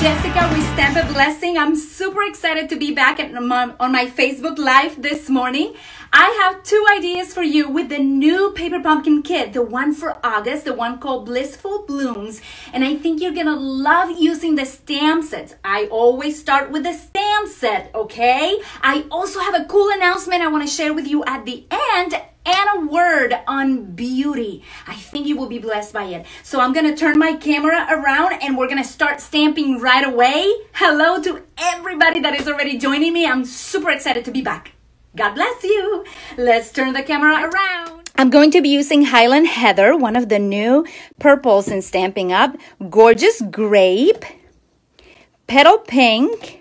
Jessica with Stamp a Blessing. I'm super excited to be back on my Facebook Live this morning. I have two ideas for you with the new paper pumpkin kit, the one for August, the one called Blissful Blooms. And I think you're gonna love using the stamp sets. I always start with the stamp set, okay? I also have a cool announcement I wanna share with you at the end, and a word on beauty. I think you will be blessed by it. So I'm gonna turn my camera around and we're gonna start stamping right away. Hello to everybody that is already joining me. I'm super excited to be back. God bless you. Let's turn the camera around. I'm going to be using Highland Heather, one of the new purples in Stampin' Up, Gorgeous Grape, Petal Pink,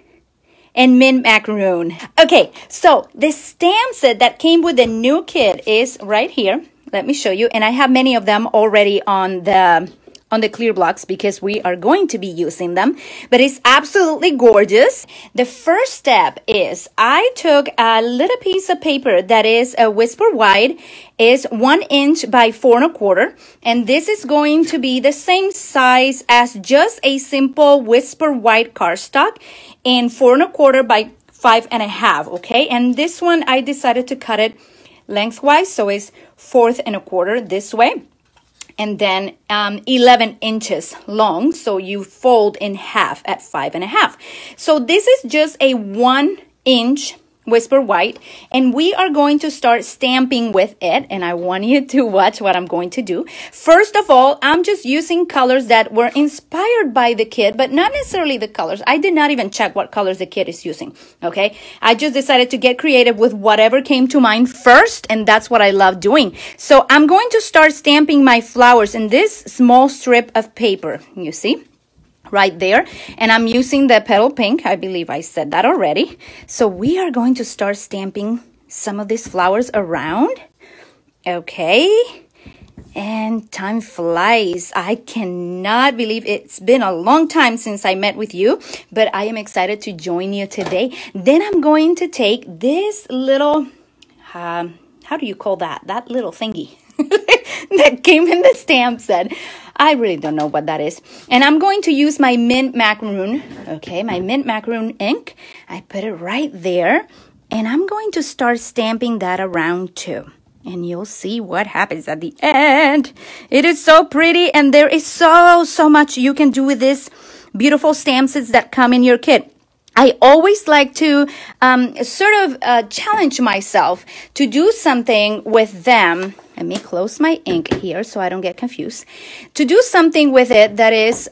and Mint Macaroon. Okay, so the stamp set that came with the new kit is right here. Let me show you. And I have many of them already on the clear blocks because we are going to be using them. But it's absolutely gorgeous. The first step is I took a little piece of paper that is a whisper wide, is 1 inch by 4 1/4, and this is going to be the same size as just a simple whisper wide cardstock in 4 1/4 by 5 1/2. Okay, and this one I decided to cut it lengthwise, so it's 4 1/4 this way. And then 11 inches long, so you fold in half at 5 1/2. So this is just a 1 inch whisper white, and we are going to start stamping with it, and I want you to watch what I'm going to do. First of all, I'm just using colors that were inspired by the kit, but not necessarily the colors. I did not even check what colors the kit is using, okay? I just decided to get creative with whatever came to mind first, and that's what I love doing. So I'm going to start stamping my flowers in this small strip of paper, you see? Right there, and I'm using the petal pink. I believe I said that already. So we are going to start stamping some of these flowers around. Okay, and time flies. I cannot believe it's been a long time since I met with you, but I am excited to join you today. Then I'm going to take this little, how do you call that? That little thingy that came in the stamp set. I really don't know what that is. And I'm going to use my Mint Macaroon, okay, my Mint Macaroon ink. I put it right there, and I'm going to start stamping that around too. And you'll see what happens at the end. It is so pretty, and there is so much you can do with this beautiful stamp sets that come in your kit. I always like to challenge myself to do something with them. Let me close my ink here so I don't get confused. To do something with it that is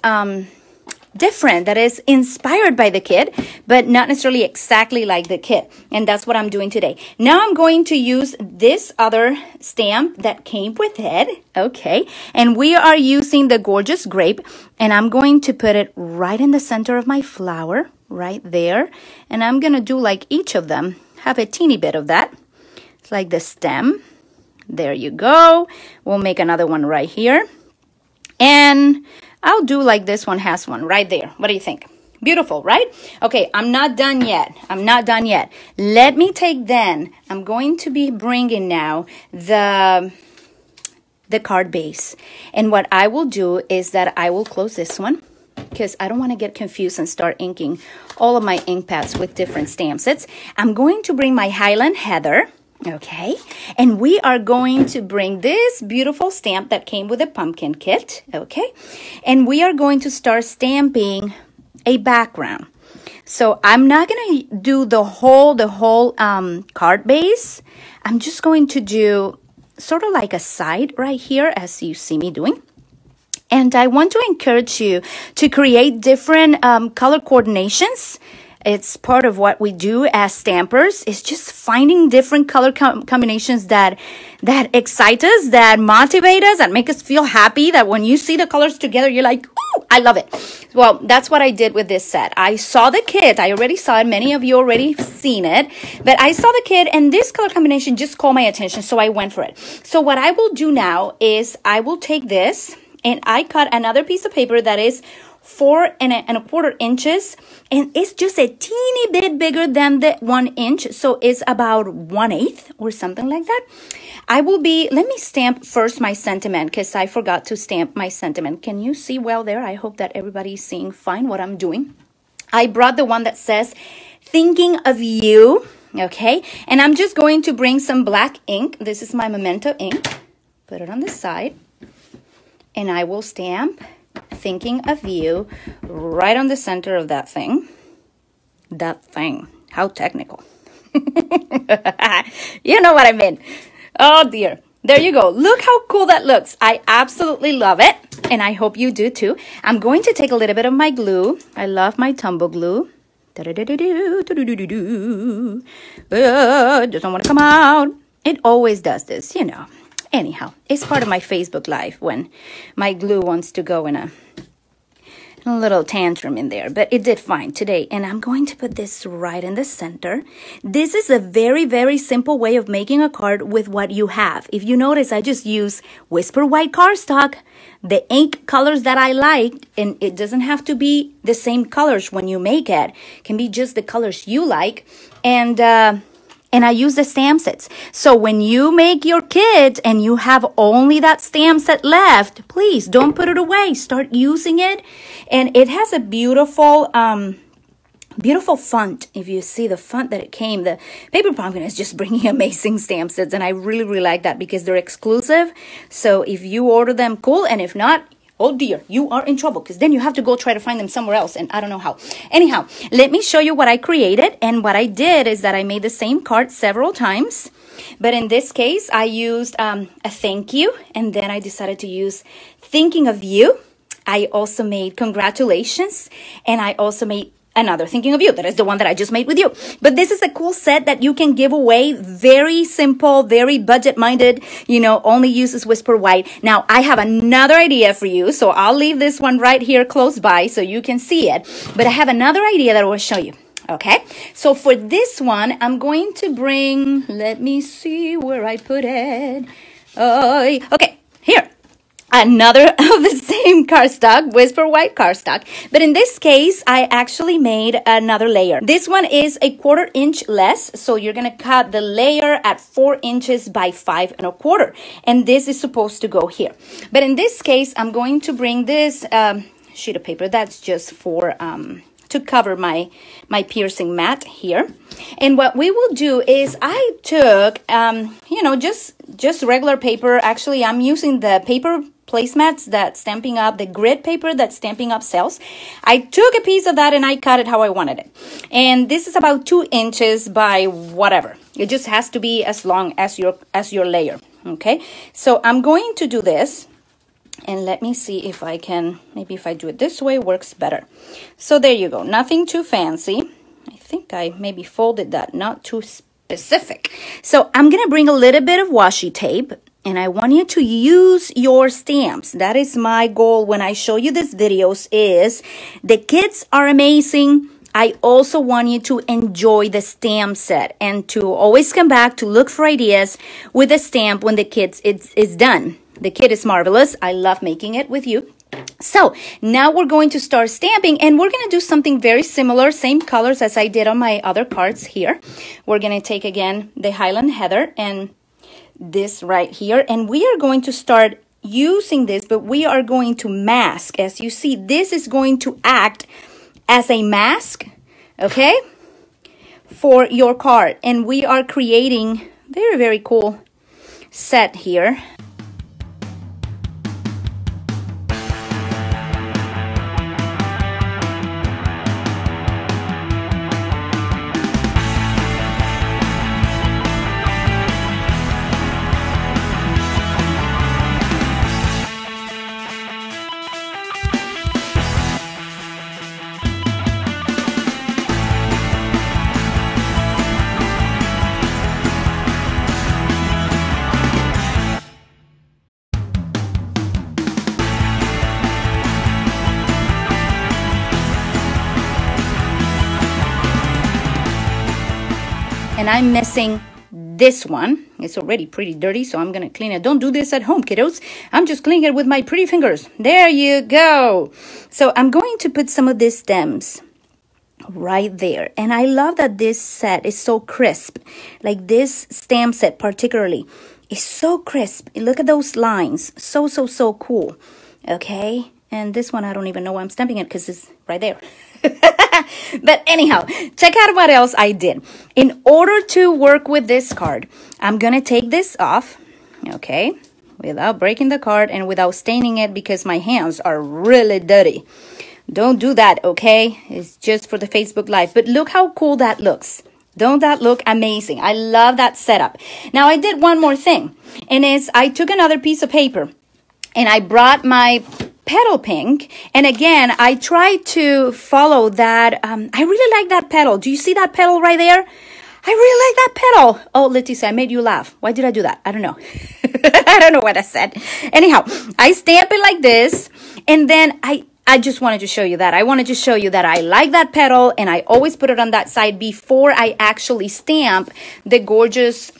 different, that is inspired by the kit, but not necessarily exactly like the kit. And that's what I'm doing today. Now I'm going to use this other stamp that came with it, okay? And we are using the Gorgeous Grape, and I'm going to put it right in the center of my flower, right there. And I'm gonna do like each of them, have a teeny bit of that. It's like the stem. There you go. We'll make another one right here. And I'll do like this one has one right there. What do you think? Beautiful, right? Okay, I'm not done yet. I'm not done yet. Let me take then, I'm going to be bringing now the card base. And what I will do is that I will close this one, because I don't want to get confused and start inking all of my ink pads with different stamp sets. I'm going to bring my Highland Heather, okay? And we are going to bring this beautiful stamp that came with the pumpkin kit, okay? And we are going to start stamping a background. So I'm not going to do the whole card base. I'm just going to do sort of like a side right here, as you see me doing. And I want to encourage you to create different color coordinations. It's part of what we do as stampers. It's just finding different color combinations that excite us, that motivate us, that make us feel happy, that when you see the colors together, you're like, ooh, I love it. Well, that's what I did with this set. I saw the kit. I already saw it. Many of you already seen it. But I saw the kit, and this color combination just caught my attention, so I went for it. So what I will do now is I will take this, and I cut another piece of paper that is 4¼ inches, and it's just a teeny bit bigger than the 1 inch, so it's about 1/8 or something like that. Let me stamp first my sentiment, because I forgot to stamp my sentiment. Can you see well there? I hope that everybody's seeing fine what I'm doing. I brought the one that says, thinking of you, okay? And I'm just going to bring some black ink. This is my Memento ink. Put it on the side. And I will stamp thinking of you right on the center of that thing. That thing. How technical. You know what I mean. Oh dear. There you go. Look how cool that looks. I absolutely love it. And I hope you do too. I'm going to take a little bit of my glue. I love my tumble glue. Doesn't want to come out. It always does this, you know. Anyhow, it's part of my Facebook Live when my glue wants to go in a little tantrum in there, but it did fine today. And I'm going to put this right in the center. This is a very, very simple way of making a card with what you have. If you notice, I just use Whisper White cardstock, the ink colors that I like, and it doesn't have to be the same colors when you make it. It can be just the colors you like. And I use the stamp sets. So when you make your kit and you have only that stamp set left, please don't put it away. Start using it. And it has a beautiful, beautiful font. If you see the font that it came, the Paper Pumpkin is just bringing amazing stamp sets. And I really, really like that because they're exclusive. So if you order them, cool. And if not, oh dear, you are in trouble, because then you have to go try to find them somewhere else, and I don't know how. Anyhow, let me show you what I created. And what I did is that I made the same card several times. But in this case, I used a thank you, and then I decided to use thinking of you. I also made congratulations, and I also made another thinking of you. That is the one that I just made with you. But this is a cool set that you can give away. Very simple, very budget-minded, you know, only uses Whisper White. Now, I have another idea for you, so I'll leave this one right here close by so you can see it. But I have another idea that I will show you. Okay, so for this one, I'm going to bring, let me see where I put it. Okay, here. Another of the same cardstock, Whisper White cardstock. But in this case, I actually made another layer. This one is a 1/4 inch less. So you're going to cut the layer at 4 inches by 5¼ inches. And this is supposed to go here. But in this case, I'm going to bring this sheet of paper. That's just for to cover my piercing mat here. And what we will do is I took, you know, just regular paper. Actually, I'm using the paper placemats that Stampin' Up, the grid paper that Stampin' Up sells. I took a piece of that and I cut it how I wanted it. And this is about 2 inches by whatever. It just has to be as long as your layer. Okay, so I'm going to do this. And let me see if I can, maybe if I do it this way, works better. So there you go. Nothing too fancy. I think I maybe folded that, not too specific. So I'm going to bring a little bit of washi tape. And I want you to use your stamps. That is my goal when I show you these videos is the kits are amazing. I also want you to enjoy the stamp set and to always come back to look for ideas with a stamp when the kit is done. The kit is marvelous. I love making it with you. So now we're going to start stamping, and we're going to do something very similar, same colors as I did on my other cards here. We're going to take again the Highland Heather and this right here, and we are going to start using this, but we are going to mask. As you see, this is going to act as a mask, okay, for your card. And we are creating very, very cool set here. And I'm missing this one. It's already pretty dirty, so I'm going to clean it. Don't do this at home, kiddos. I'm just cleaning it with my pretty fingers. There you go. So I'm going to put some of these stems right there. And I love that this set is so crisp. Like this stamp set particularly is so crisp. Look at those lines. So, so, so cool. Okay. And this one, I don't even know why I'm stamping it because it's right there. But anyhow, check out what else I did. In order to work with this card, I'm going to take this off, okay, without breaking the card and without staining it because my hands are really dirty. Don't do that, okay? It's just for the Facebook Live. But look how cool that looks. Don't that look amazing? I love that setup. Now, I did one more thing, and is I took another piece of paper, and I brought my petal pink, and again I tried to follow that. I really like that petal. Do you see that petal right there? I really like that petal. Oh, Leticia, I made you laugh. Why did I do that? I don't know. I don't know what I said. Anyhow, I stamp it like this, and then I just wanted to show you that. I wanted to show you that I like that petal, and I always put it on that side before I actually stamp the gorgeous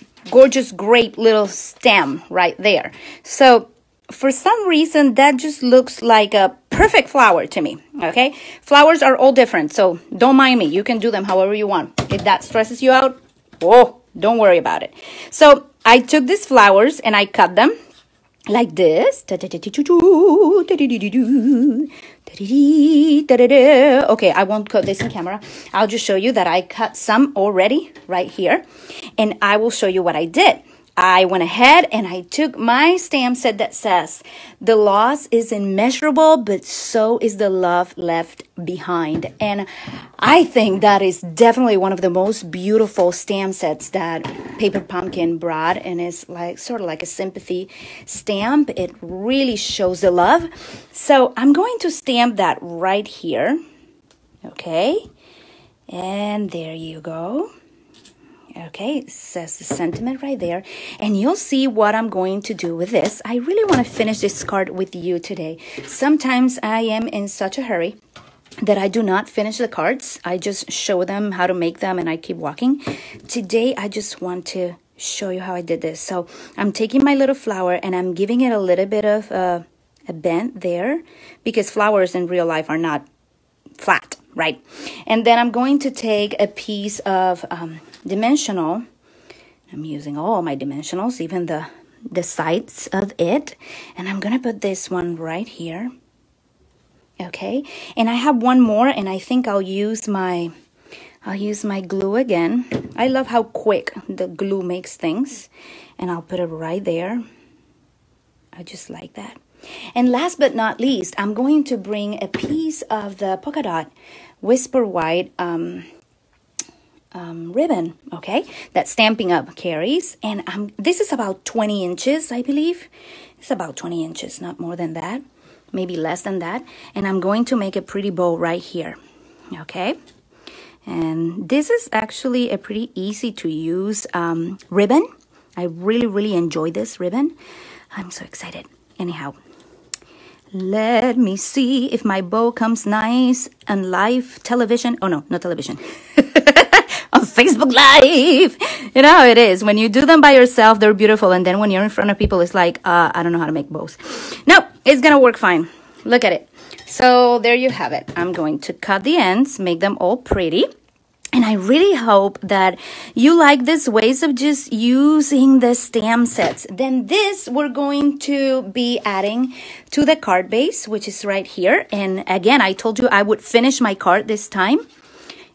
grape little stem right there. So for some reason, that just looks like a perfect flower to me, okay? Flowers are all different, so don't mind me. You can do them however you want. If that stresses you out, oh, don't worry about it. So I took these flowers and I cut them like this. Okay, I won't cut this in camera. I'll just show you that I cut some already right here, and I will show you what I did. I went ahead and I took my stamp set that says, the loss is immeasurable, but so is the love left behind. And I think that is definitely one of the most beautiful stamp sets that Paper Pumpkin brought. And it's like sort of like a sympathy stamp. It really shows the love. So I'm going to stamp that right here. Okay. And there you go. Okay, it says the sentiment right there. And you'll see what I'm going to do with this. I really want to finish this card with you today. Sometimes I am in such a hurry that I do not finish the cards. I just show them how to make them and I keep walking. Today, I just want to show you how I did this. So I'm taking my little flower and I'm giving it a little bit of a bend there because flowers in real life are not flat, right? And then I'm going to take a piece of dimensional. I'm using all my dimensionals, even the sides of it, and I'm gonna put this one right here. Okay, and I have one more, and I think I'll use my glue again. I love how quick the glue makes things, and I'll put it right there. I just like that. And last but not least, I'm going to bring a piece of the polka dot Whisper White ribbon, okay, that Stampin' Up carries, and this is about 20 inches, I believe. It's about 20 inches, not more than that, maybe less than that. And I'm going to make a pretty bow right here, okay. And this is actually a pretty easy to use ribbon. I really enjoy this ribbon. I'm so excited. Anyhow, let me see if my bow comes nice on live television. Oh no, not television. On Facebook Live. You know how it is. When you do them by yourself, they're beautiful. And then when you're in front of people, it's like, I don't know how to make bows. No, it's going to work fine. Look at it. So there you have it. I'm going to cut the ends, make them all pretty. And I really hope that you like these ways of just using the stamp sets. Then this we're going to be adding to the card base, which is right here. And again, I told you I would finish my card this time,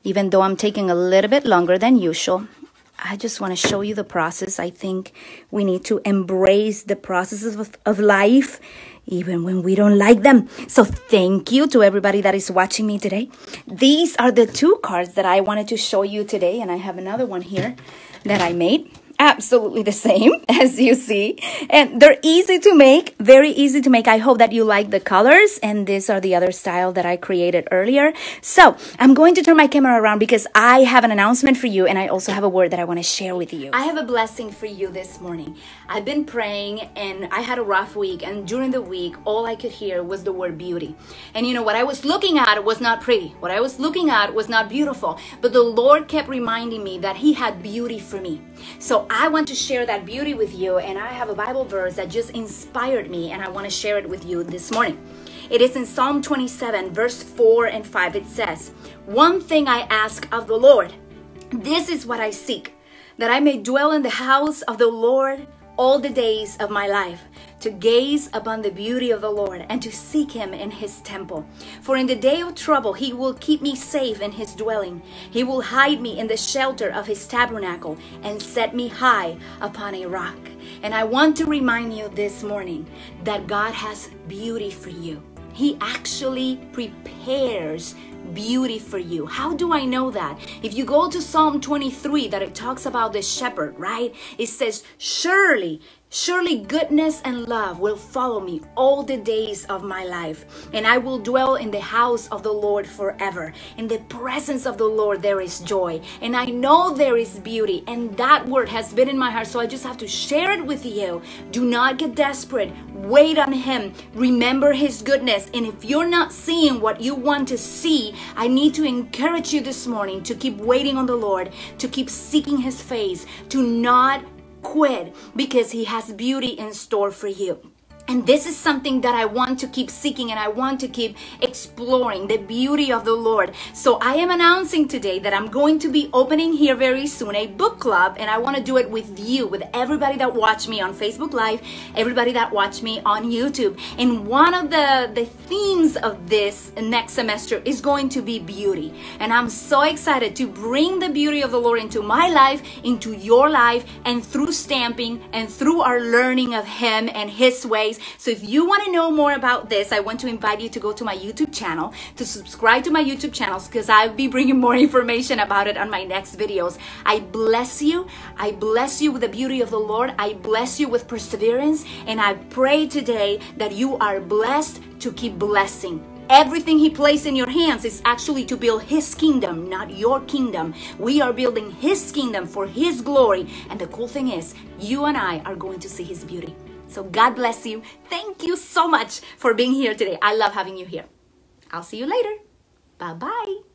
even though I'm taking a little bit longer than usual. I just want to show you the process. I think we need to embrace the processes of life, even when we don't like them. So thank you to everybody that is watching me today. These are the two cards that I wanted to show you today. And I have another one here that I made. Absolutely the same as you see, and they're easy to make, very easy to make. I hope that you like the colors, and these are the other style that I created earlier. So I'm going to turn my camera around because I have an announcement for you, and I also have a word that I want to share with you. I have a blessing for you this morning. I've been praying and I had a rough week, and during the week all I could hear was the word beauty. And you know what I was looking at was not pretty, what I was looking at was not beautiful, but the Lord kept reminding me that He had beauty for me. So I want to share that beauty with you, and I have a Bible verse that just inspired me, and I want to share it with you this morning. It is in Psalm 27, verse 4 and 5. It says, "One thing I ask of the Lord, this is what I seek, that I may dwell in the house of the Lord all the days of my life, to gaze upon the beauty of the Lord and to seek him in his temple. For in the day of trouble he will keep me safe in his dwelling. He will hide me in the shelter of his tabernacle and set me high upon a rock." And I want to remind you this morning that God has beauty for you. He actually prepares beauty for you. How do I know that? If you go to Psalm 23, that it talks about the shepherd, right? It says, surely goodness and love will follow me all the days of my life, and I will dwell in the house of the Lord forever. In the presence of the Lord there is joy, and I know there is beauty, and that word has been in my heart, so I just have to share it with you. Do not get desperate. Wait on him. Remember his goodness, and if you're not seeing what you want to see, I need to encourage you this morning to keep waiting on the Lord, to keep seeking his face, to not quit, because he has beauty in store for you. And this is something that I want to keep seeking, and I want to keep exploring the beauty of the Lord. So I am announcing today that I'm going to be opening here very soon a book club, and I want to do it with you, with everybody that watch me on Facebook Live, everybody that watch me on YouTube. And one of the themes of this next semester is going to be beauty. And I'm so excited to bring the beauty of the Lord into my life, into your life, and through stamping and through our learning of him and his ways. So if you want to know more about this, I want to invite you to go to my YouTube channel, to subscribe to my YouTube channels, because I'll be bringing more information about it on my next videos. I bless you. I bless you with the beauty of the Lord. I bless you with perseverance. And I pray today that you are blessed to keep blessing. Everything he placed in your hands is actually to build his kingdom, not your kingdom. We are building his kingdom for his glory. And the cool thing is, you and I are going to see his beauty. So God bless you. Thank you so much for being here today. I love having you here. I'll see you later. Bye-bye.